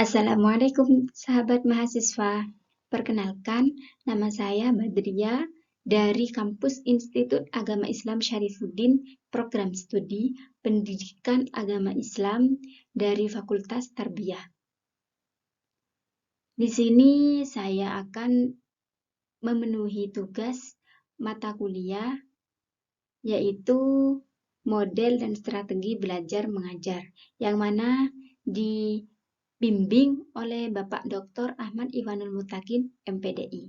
Assalamualaikum sahabat mahasiswa. Perkenalkan, nama saya Badria dari Kampus Institut Agama Islam Syarifuddin, Program Studi Pendidikan Agama Islam dari Fakultas Tarbiyah. Di sini saya akan memenuhi tugas mata kuliah, yaitu model dan strategi belajar mengajar, yang mana dibimbing oleh Bapak Dr. Ahmad Iwanul Mutakin, MPDI.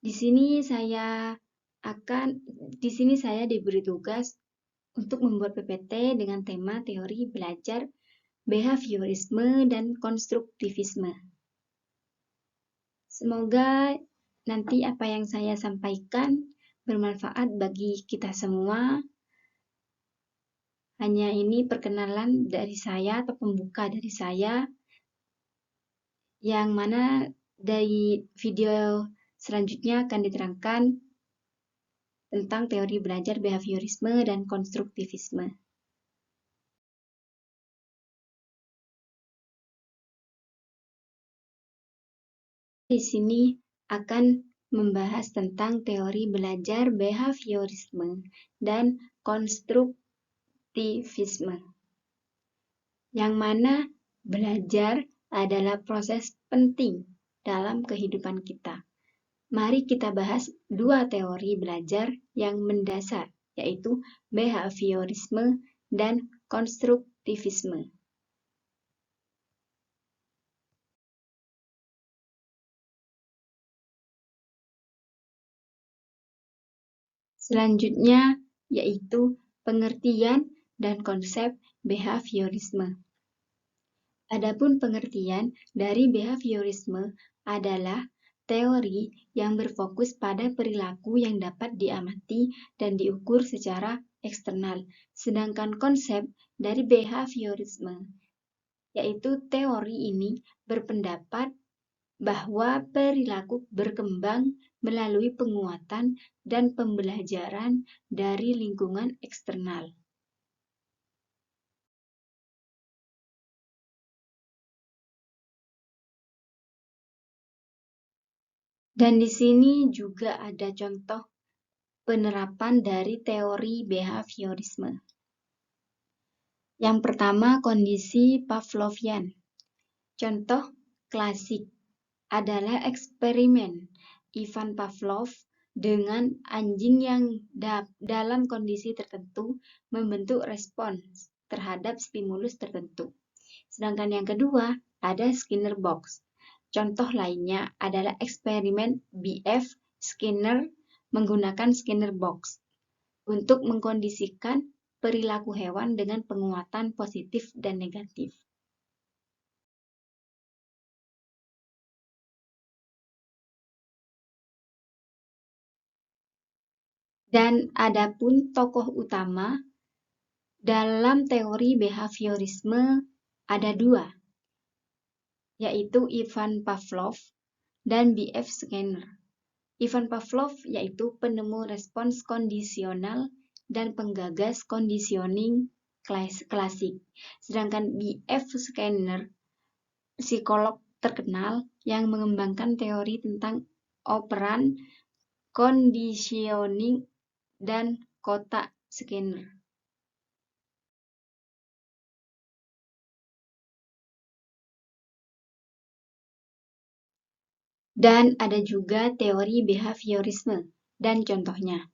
Di sini saya diberi tugas untuk membuat PPT dengan tema teori belajar, behaviorisme, dan konstruktivisme. Semoga nanti apa yang saya sampaikan bermanfaat bagi kita semua. Hanya ini perkenalan dari saya atau pembuka dari saya, yang mana dari video selanjutnya akan diterangkan tentang teori belajar, behaviorisme, dan konstruktivisme. Di sini akan membahas tentang teori belajar, behaviorisme, dan konstruktivisme. Yang mana belajar adalah proses penting dalam kehidupan kita. Mari kita bahas dua teori belajar yang mendasar, yaitu behaviorisme dan konstruktivisme. Selanjutnya yaitu pengertian dan konsep behaviorisme. Adapun pengertian dari behaviorisme adalah teori yang berfokus pada perilaku yang dapat diamati dan diukur secara eksternal. Sedangkan konsep dari behaviorisme, yaitu teori ini berpendapat bahwa perilaku berkembang melalui penguatan dan pembelajaran dari lingkungan eksternal. Dan di sini juga ada contoh penerapan dari teori behaviorisme. Yang pertama, kondisi Pavlovian. Contoh klasik adalah eksperimen Ivan Pavlov dengan anjing yang dalam kondisi tertentu membentuk respons terhadap stimulus tertentu. Sedangkan yang kedua ada Skinner Box. Contoh lainnya adalah eksperimen B.F. Skinner menggunakan Skinner Box untuk mengkondisikan perilaku hewan dengan penguatan positif dan negatif. Dan adapun tokoh utama dalam teori behaviorisme ada dua, yaitu Ivan Pavlov dan B.F. Skinner. Ivan Pavlov yaitu penemu respons kondisional dan penggagas conditioning klasik. Sedangkan B.F. Skinner, psikolog terkenal yang mengembangkan teori tentang operan, conditioning, dan kotak Skinner. Dan ada juga teori behaviorisme dan contohnya.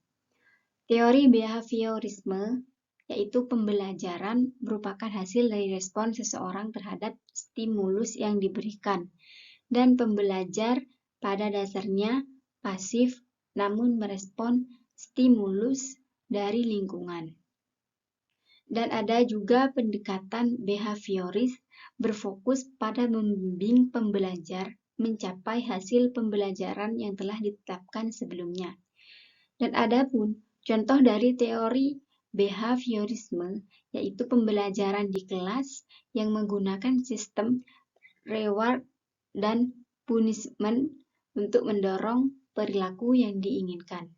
Teori behaviorisme yaitu pembelajaran merupakan hasil dari respon seseorang terhadap stimulus yang diberikan, dan pembelajar pada dasarnya pasif namun merespon stimulus dari lingkungan. Dan ada juga pendekatan behavioris berfokus pada membimbing pembelajar mencapai hasil pembelajaran yang telah ditetapkan sebelumnya. Dan adapun contoh dari teori behaviorisme yaitu pembelajaran di kelas yang menggunakan sistem reward dan punishment untuk mendorong perilaku yang diinginkan.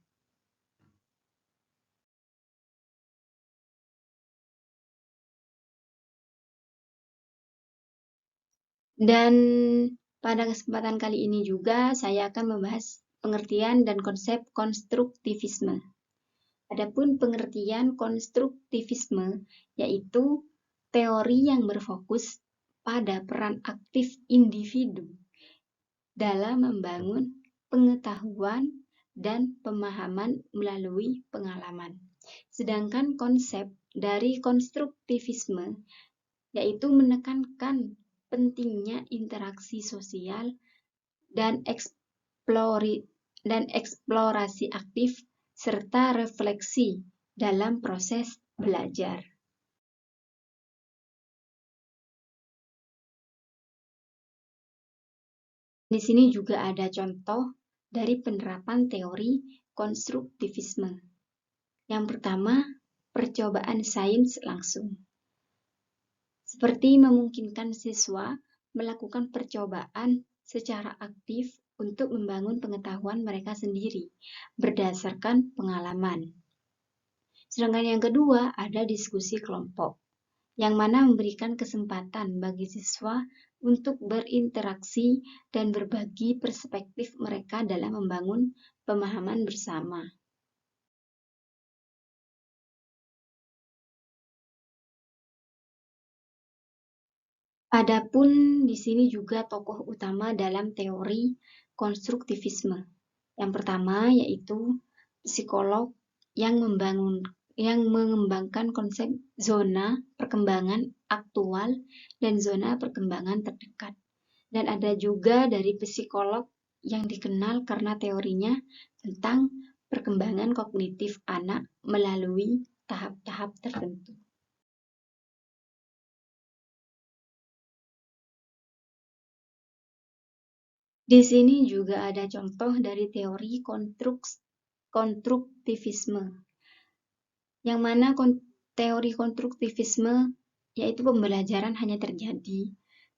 Dan pada kesempatan kali ini juga saya akan membahas pengertian dan konsep konstruktivisme. Adapun pengertian konstruktivisme yaitu teori yang berfokus pada peran aktif individu dalam membangun pengetahuan dan pemahaman melalui pengalaman. Sedangkan konsep dari konstruktivisme yaitu menekankan pentingnya interaksi sosial dan eksplorasi aktif serta refleksi dalam proses belajar. Di sini juga ada contoh dari penerapan teori konstruktivisme. Yang pertama, percobaan sains langsung. Seperti memungkinkan siswa melakukan percobaan secara aktif untuk membangun pengetahuan mereka sendiri berdasarkan pengalaman. Sedangkan yang kedua ada diskusi kelompok, yang mana memberikan kesempatan bagi siswa untuk berinteraksi dan berbagi perspektif mereka dalam membangun pemahaman bersama. Adapun di sini juga tokoh utama dalam teori konstruktivisme. Yang pertama yaitu psikolog yang mengembangkan konsep zona perkembangan aktual dan zona perkembangan terdekat. Dan ada juga dari psikolog yang dikenal karena teorinya tentang perkembangan kognitif anak melalui tahap-tahap tertentu. Di sini juga ada contoh dari teori konstruktivisme, yang mana teori konstruktivisme yaitu pembelajaran hanya terjadi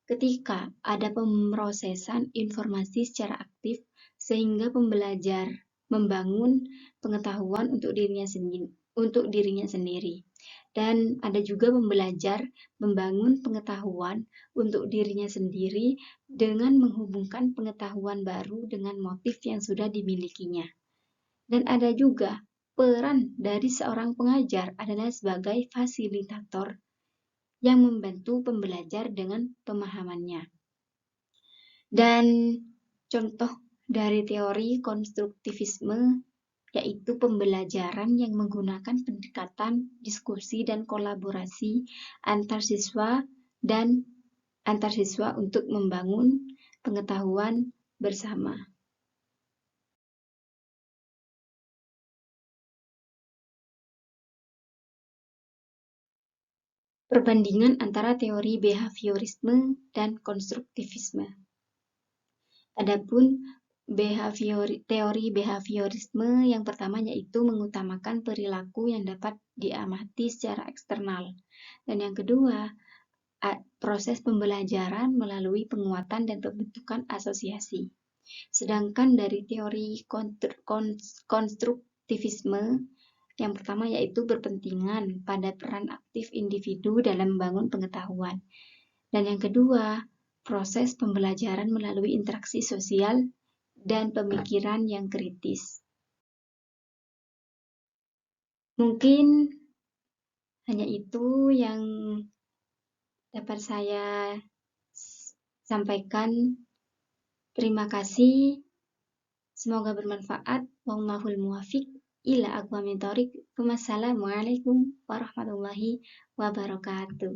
ketika ada pemrosesan informasi secara aktif sehingga pembelajar membangun pengetahuan untuk dirinya sendiri. Dan ada juga pembelajar membangun pengetahuan untuk dirinya sendiri dengan menghubungkan pengetahuan baru dengan motif yang sudah dimilikinya. Dan ada juga peran dari seorang pengajar adalah sebagai fasilitator yang membantu pembelajar dengan pemahamannya. Dan contoh dari teori konstruktivisme yaitu pembelajaran yang menggunakan pendekatan diskusi dan kolaborasi antar siswa untuk membangun pengetahuan bersama. Perbandingan antara teori behaviorisme dan konstruktivisme. Adapun teori behaviorisme yang pertama yaitu mengutamakan perilaku yang dapat diamati secara eksternal. Dan yang kedua, proses pembelajaran melalui penguatan dan pembentukan asosiasi. Sedangkan dari teori konstruktivisme yang pertama yaitu berpentingan pada peran aktif individu dalam membangun pengetahuan. Dan yang kedua, proses pembelajaran melalui interaksi sosial dan pemikiran yang kritis. Mungkin hanya itu yang dapat saya sampaikan. Terima kasih. Semoga bermanfaat. Wallahul muwaffiq ila aqwamit thoriq. Wassalamualaikum warahmatullahi wabarakatuh.